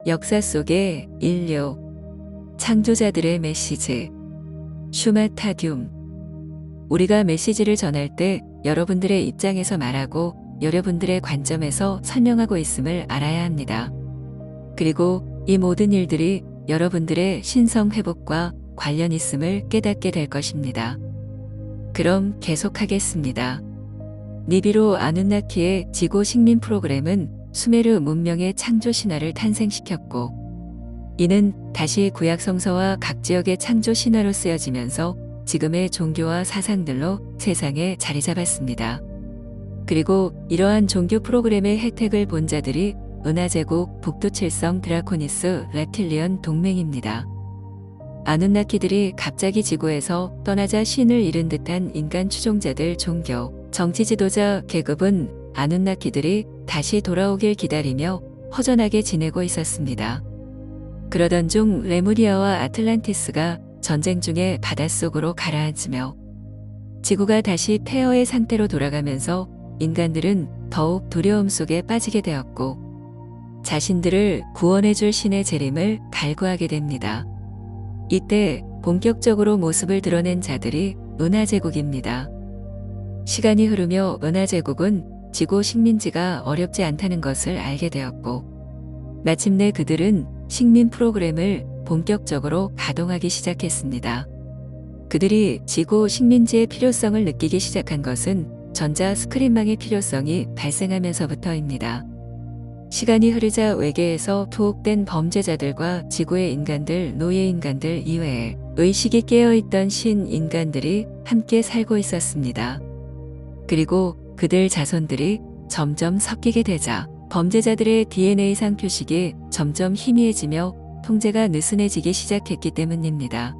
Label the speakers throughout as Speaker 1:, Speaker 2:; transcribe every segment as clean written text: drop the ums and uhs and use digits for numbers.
Speaker 1: 역사 속의 인류, 창조자들의 메시지, 슈마타듐. 우리가 메시지를 전할 때 여러분들의 입장에서 말하고 여러분들의 관점에서 설명하고 있음을 알아야 합니다. 그리고 이 모든 일들이 여러분들의 신성 회복과 관련 있음을 깨닫게 될 것입니다. 그럼 계속하겠습니다. 니비루 아누나키의 지구 식민 프로그램은 수메르 문명의 창조 신화를 탄생시켰고, 이는 다시 구약 성서와 각 지역의 창조 신화로 쓰여지면서 지금의 종교와 사상들로 세상에 자리 잡았습니다. 그리고 이러한 종교 프로그램의 혜택을 본 자들이 은하제국 북두칠성 드라코니스 reptilian 동맹입니다. 아누나키들이 갑자기 지구에서 떠나자 신을 잃은 듯한 인간 추종자들 종교, 정치 지도자 계급은 아누나키들이 다시 돌아오길 기다리며 허전하게 지내고 있었습니다. 그러던 중 레무리아와 아틀란티스가 전쟁 중에 바닷속으로 가라앉으며 지구가 다시 폐허의 상태로 돌아가면서 인간들은 더욱 두려움 속에 빠지게 되었고 자신들을 구원해줄 신의 재림을 갈구하게 됩니다. 이때 본격적으로 모습을 드러낸 자들이 은하제국입니다. 시간이 흐르며 은하제국은 지구 식민지가 어렵지 않다는 것을 알게 되었고 마침내 그들은 식민 프로그램을 본격적으로 가동하기 시작했습니다. 그들이 지구 식민지의 필요성을 느끼기 시작한 것은 전자 스크린망의 필요성이 발생하면서부터입니다. 시간이 흐르자 외계에서 투옥된 범죄자들과 지구의 인간들, 노예 인간들 이외에 의식이 깨어있던 신인간들이 함께 살고 있었습니다. 그리고 그들 자손들이 점점 섞이게 되자 범죄자들의 DNA상 표식이 점점 희미해지며 통제가 느슨해지기 시작했기 때문입니다.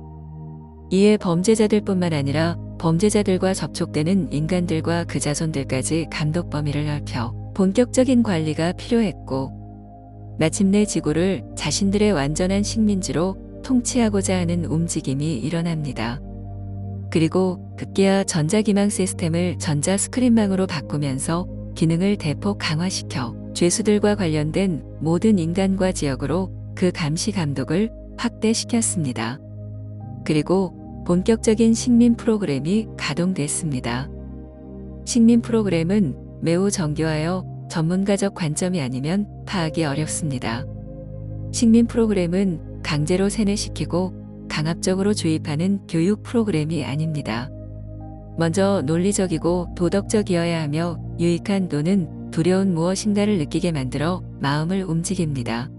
Speaker 1: 이에 범죄자들뿐만 아니라 범죄자들과 접촉되는 인간들과 그 자손들까지 감독 범위를 넓혀 본격적인 관리가 필요했고 마침내 지구를 자신들의 완전한 식민지로 통치하고자 하는 움직임이 일어납니다. 그리고 급기야 전자기망 시스템을 전자 스크린망으로 바꾸면서 기능을 대폭 강화시켜 죄수들과 관련된 모든 인간과 지역으로 그 감시 감독을 확대시켰습니다. 그리고 본격적인 식민 프로그램이 가동됐습니다. 식민 프로그램은 매우 정교하여 전문가적 관점이 아니면 파악이 어렵습니다. 식민 프로그램은 강제로 세뇌시키고 강압적으로 주입하는 교육 프로그램이 아닙니다. 먼저 논리적이고 도덕적이어야 하며 유익한 또는 두려운 무엇인가를 느끼게 만들어 마음을 움직입니다.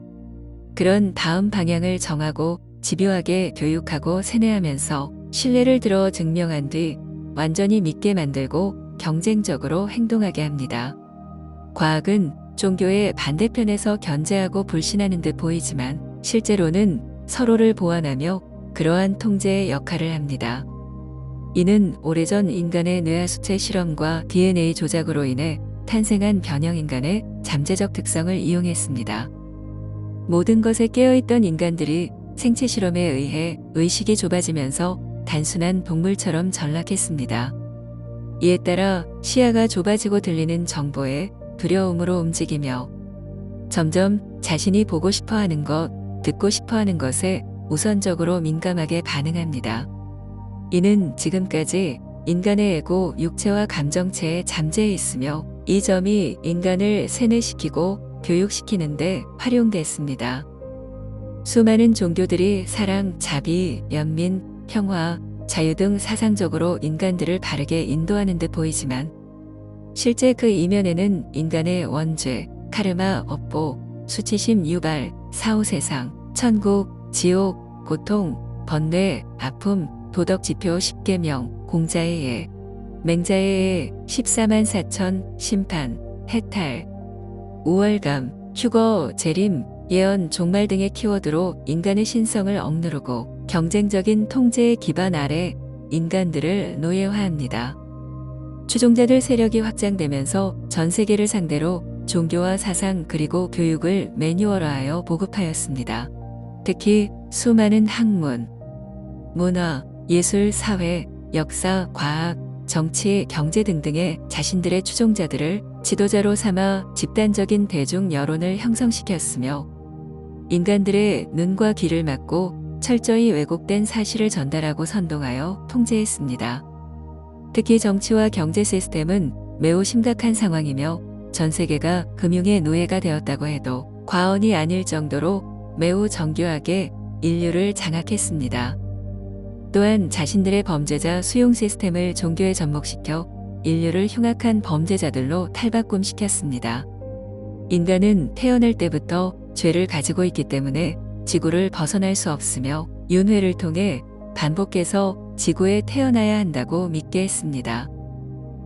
Speaker 1: 그런 다음 방향을 정하고 집요하게 교육하고 세뇌하면서 신뢰를 들어 증명한 뒤 완전히 믿게 만들고 경쟁적으로 행동하게 합니다. 과학은 종교의 반대편에서 견제하고 불신하는 듯 보이지만 실제로는 서로를 보완하며 그러한 통제의 역할을 합니다. 이는 오래전 인간의 뇌하수체 실험과 DNA 조작으로 인해 탄생한 변형인간의 잠재적 특성을 이용했습니다. 모든 것에 깨어있던 인간들이 생체 실험에 의해 의식이 좁아지면서 단순한 동물처럼 전락했습니다. 이에 따라 시야가 좁아지고 들리는 정보에 두려움으로 움직이며 점점 자신이 보고 싶어하는 것, 듣고 싶어하는 것에 우선적으로 민감하게 반응합니다. 이는 지금까지 인간의 에고, 육체와 감정체에 잠재해 있으며 이 점이 인간을 세뇌시키고 교육시키는데 활용됐습니다. 수많은 종교들이 사랑, 자비, 연민, 평화, 자유 등 사상적으로 인간들을 바르게 인도하는 듯 보이지만 실제 그 이면에는 인간의 원죄, 카르마, 업보, 수치심, 유발, 사후세상, 천국, 지옥, 고통, 번뇌, 아픔, 도덕지표 10계명, 공자의 예, 맹자의 예, 14만 4천, 심판, 해탈, 우월감, 휴거, 재림, 예언, 종말 등의 키워드로 인간의 신성을 억누르고 경쟁적인 통제의 기반 아래 인간들을 노예화합니다. 추종자들 세력이 확장되면서 전 세계를 상대로 종교와 사상 그리고 교육을 매뉴얼화하여 보급하였습니다. 특히 수많은 학문, 문화, 예술, 사회, 역사, 과학, 정치, 경제 등등의 자신들의 추종자들을 지도자로 삼아 집단적인 대중 여론을 형성시켰으며 인간들의 눈과 귀를 막고 철저히 왜곡된 사실을 전달하고 선동하여 통제했습니다. 특히 정치와 경제 시스템은 매우 심각한 상황이며 전 세계가 금융의 노예가 되었다고 해도 과언이 아닐 정도로 매우 정교하게 인류를 장악했습니다. 또한 자신들의 범죄자 수용 시스템을 종교에 접목시켜 인류를 흉악한 범죄자들로 탈바꿈시켰습니다. 인간은 태어날 때부터 죄를 가지고 있기 때문에 지구를 벗어날 수 없으며 윤회를 통해 반복해서 지구에 태어나야 한다고 믿게 했습니다.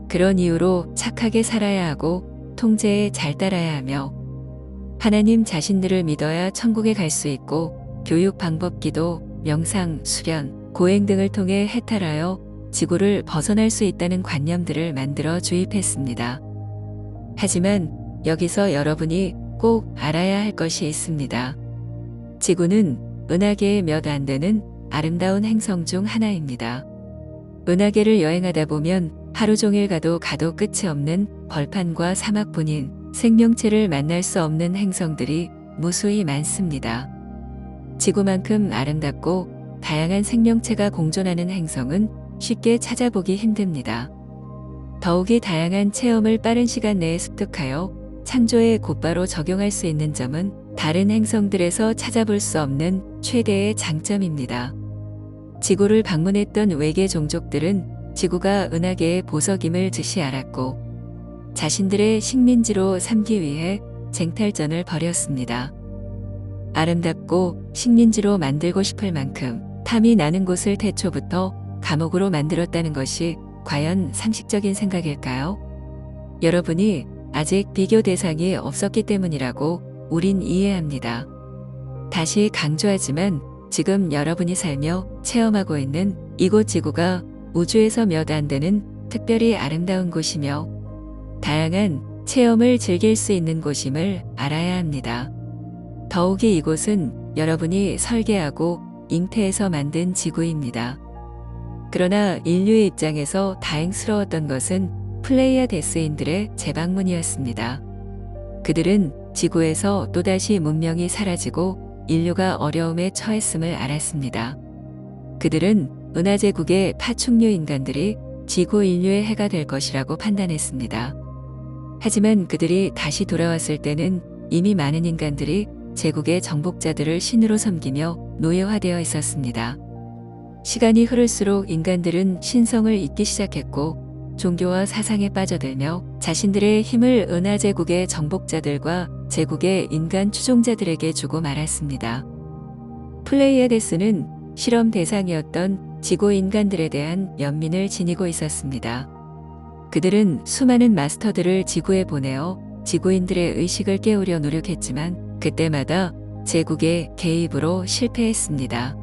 Speaker 1: 그런 이유로 착하게 살아야 하고 통제에 잘 따라야 하며 하나님 자신들을 믿어야 천국에 갈 수 있고 교육 방법, 기도, 명상, 수련, 고행 등을 통해 해탈하여 지구를 벗어날 수 있다는 관념들을 만들어 주입했습니다. 하지만 여기서 여러분이 꼭 알아야 할 것이 있습니다. 지구는 은하계의 몇 안 되는 아름다운 행성 중 하나입니다. 은하계를 여행하다 보면 하루 종일 가도 끝이 없는 벌판과 사막뿐인 생명체를 만날 수 없는 행성들이 무수히 많습니다. 지구만큼 아름답고 다양한 생명체가 공존하는 행성은 쉽게 찾아보기 힘듭니다. 더욱이 다양한 체험을 빠른 시간 내에 습득하여 창조에 곧바로 적용할 수 있는 점은 다른 행성들에서 찾아볼 수 없는 최대의 장점입니다. 지구를 방문했던 외계 종족들은 지구가 은하계의 보석임을 즉시 알았고 자신들의 식민지로 삼기 위해 쟁탈전을 벌였습니다. 아름답고 식민지로 만들고 싶을 만큼 탐이 나는 곳을 태초부터 감옥으로 만들었다는 것이 과연 상식적인 생각일까요? 여러분이 아직 비교 대상이 없었기 때문이라고 우린 이해합니다. 다시 강조하지만 지금 여러분이 살며 체험하고 있는 이곳 지구가 우주에서 몇 안 되는 특별히 아름다운 곳이며 다양한 체험을 즐길 수 있는 곳임을 알아야 합니다. 더욱이 이곳은 여러분이 설계하고 잉태해서 만든 지구입니다. 그러나 인류의 입장에서 다행스러웠던 것은 플레이아데스인들의 재방문이었습니다. 그들은 지구에서 또다시 문명이 사라지고 인류가 어려움에 처했음을 알았습니다. 그들은 은하제국의 파충류 인간들이 지구 인류의 해가 될 것이라고 판단했습니다. 하지만 그들이 다시 돌아왔을 때는 이미 많은 인간들이 제국의 정복자들을 신으로 섬기며 노예화되어 있었습니다. 시간이 흐를수록 인간들은 신성을 잊기 시작했고 종교와 사상에 빠져들며 자신들의 힘을 은하제국의 정복자들과 제국의 인간 추종자들에게 주고 말았습니다. 플레이아데스는 실험 대상이었던 지구 인간들에 대한 연민을 지니고 있었습니다. 그들은 수많은 마스터들을 지구에 보내어 지구인들의 의식을 깨우려 노력했지만 그때마다 제국의 개입으로 실패했습니다.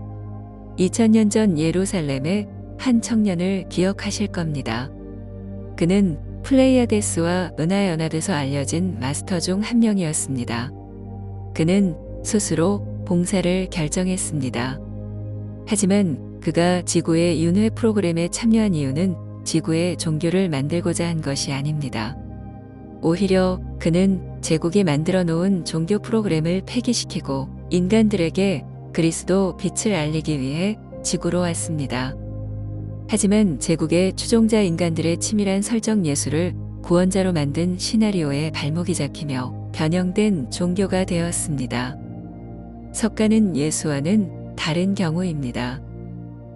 Speaker 1: 2000년 전 예루살렘의 한 청년을 기억하실 겁니다. 그는 플레이아데스와 은하연합에서 알려진 마스터 중 한 명이었습니다. 그는 스스로 봉사를 결정했습니다. 하지만 그가 지구의 윤회 프로그램에 참여한 이유는 지구의 종교를 만들고자 한 것이 아닙니다. 오히려 그는 제국이 만들어 놓은 종교 프로그램을 폐기시키고 인간들에게 그리스도 빛을 알리기 위해 지구로 왔습니다. 하지만 제국의 추종자 인간들의 치밀한 설정 예술을 구원자로 만든 시나리오에 발목이 잡히며 변형된 종교가 되었습니다. 석가는 예수와는 다른 경우입니다.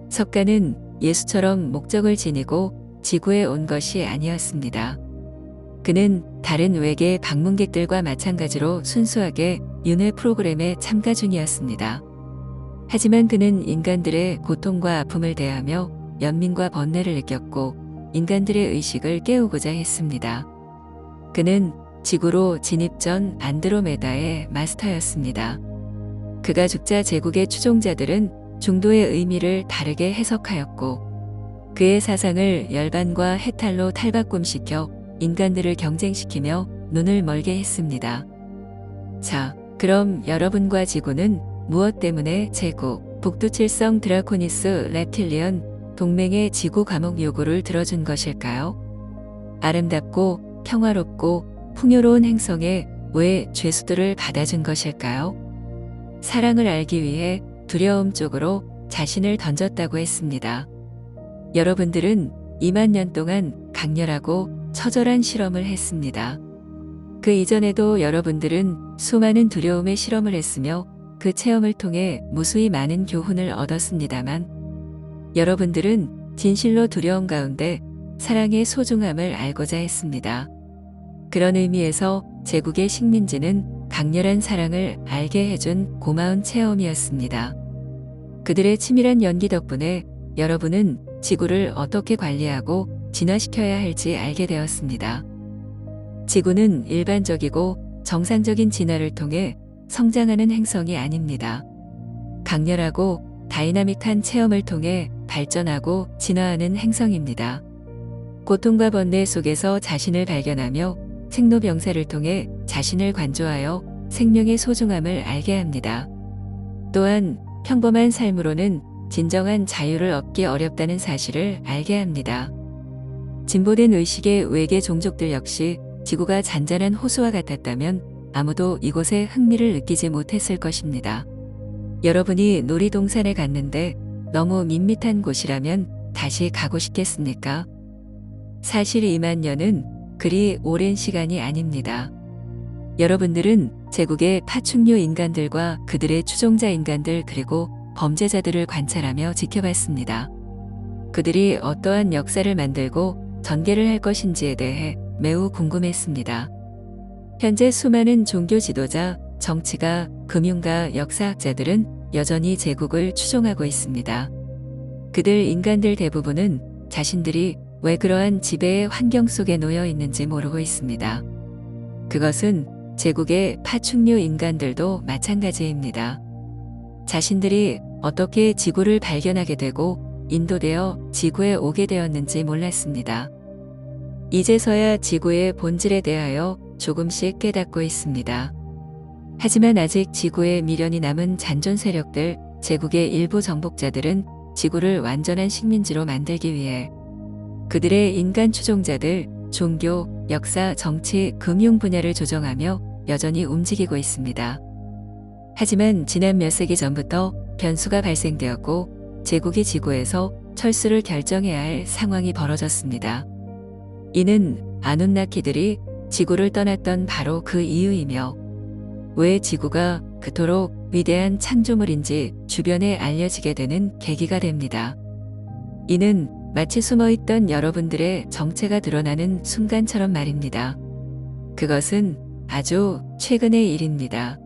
Speaker 1: 석가는 예수처럼 목적을 지니고 지구에 온 것이 아니었습니다. 그는 다른 외계 방문객들과 마찬가지로 순수하게 윤회 프로그램에 참가 중이었습니다. 하지만 그는 인간들의 고통과 아픔을 대하며 연민과 번뇌를 느꼈고 인간들의 의식을 깨우고자 했습니다. 그는 지구로 진입 전 안드로메다의 마스터였습니다. 그가 죽자 제국의 추종자들은 중도의 의미를 다르게 해석하였고 그의 사상을 열반과 해탈로 탈바꿈시켜 인간들을 경쟁시키며 눈을 멀게 했습니다. 자, 그럼 여러분과 지구는 무엇 때문에 제국, 북두칠성 드라코니스 reptilian 동맹의 지구 감옥 요구를 들어준 것일까요? 아름답고 평화롭고 풍요로운 행성에 왜 죄수들을 받아준 것일까요? 사랑을 알기 위해 두려움 쪽으로 자신을 던졌다고 했습니다. 여러분들은 2만 년 동안 강렬하고 처절한 실험을 했습니다. 그 이전에도 여러분들은 수많은 두려움의 실험을 했으며 그 체험을 통해 무수히 많은 교훈을 얻었습니다만 여러분들은 진실로 두려움 가운데 사랑의 소중함을 알고자 했습니다. 그런 의미에서 제국의 식민지는 강렬한 사랑을 알게 해준 고마운 체험이었습니다. 그들의 치밀한 연기 덕분에 여러분은 지구를 어떻게 관리하고 진화시켜야 할지 알게 되었습니다. 지구는 일반적이고 정상적인 진화를 통해 성장하는 행성이 아닙니다. 강렬하고 다이나믹한 체험을 통해 발전하고 진화하는 행성입니다. 고통과 번뇌 속에서 자신을 발견하며 생로병사를 통해 자신을 관조하여 생명의 소중함을 알게 합니다. 또한 평범한 삶으로는 진정한 자유를 얻기 어렵다는 사실을 알게 합니다. 진보된 의식의 외계 종족들 역시 지구가 잔잔한 호수와 같았다면 아무도 이곳에 흥미를 느끼지 못했을 것입니다. 여러분이 놀이동산에 갔는데 너무 밋밋한 곳이라면 다시 가고 싶겠습니까? 사실 2만 년은 그리 오랜 시간이 아닙니다. 여러분들은 제국의 파충류 인간들과 그들의 추종자 인간들 그리고 범죄자들을 관찰하며 지켜봤습니다. 그들이 어떠한 역사를 만들고 전개를 할 것인지에 대해 매우 궁금했습니다. 현재 수많은 종교 지도자, 정치가, 금융가, 역사학자들은 여전히 제국을 추종하고 있습니다. 그들 인간들 대부분은 자신들이 왜 그러한 지배의 환경 속에 놓여 있는지 모르고 있습니다. 그것은 제국의 파충류 인간들도 마찬가지입니다. 자신들이 어떻게 지구를 발견하게 되고 인도되어 지구에 오게 되었는지 몰랐습니다. 이제서야 지구의 본질에 대하여 조금씩 깨닫고 있습니다. 하지만 아직 지구에 미련이 남은 잔존 세력들, 제국의 일부 정복자들은 지구를 완전한 식민지로 만들기 위해 그들의 인간 추종자들, 종교, 역사, 정치, 금융 분야를 조정하며 여전히 움직이고 있습니다. 하지만 지난 몇 세기 전부터 변수가 발생되었고 제국이 지구에서 철수를 결정해야 할 상황이 벌어졌습니다. 이는 아누나키들이 지구를 떠났던 바로 그 이유이며 왜 지구가 그토록 위대한 창조물인지 주변에 알려지게 되는 계기가 됩니다. 이는 마치 숨어있던 여러분들의 정체가 드러나는 순간처럼 말입니다. 그것은 아주 최근의 일입니다.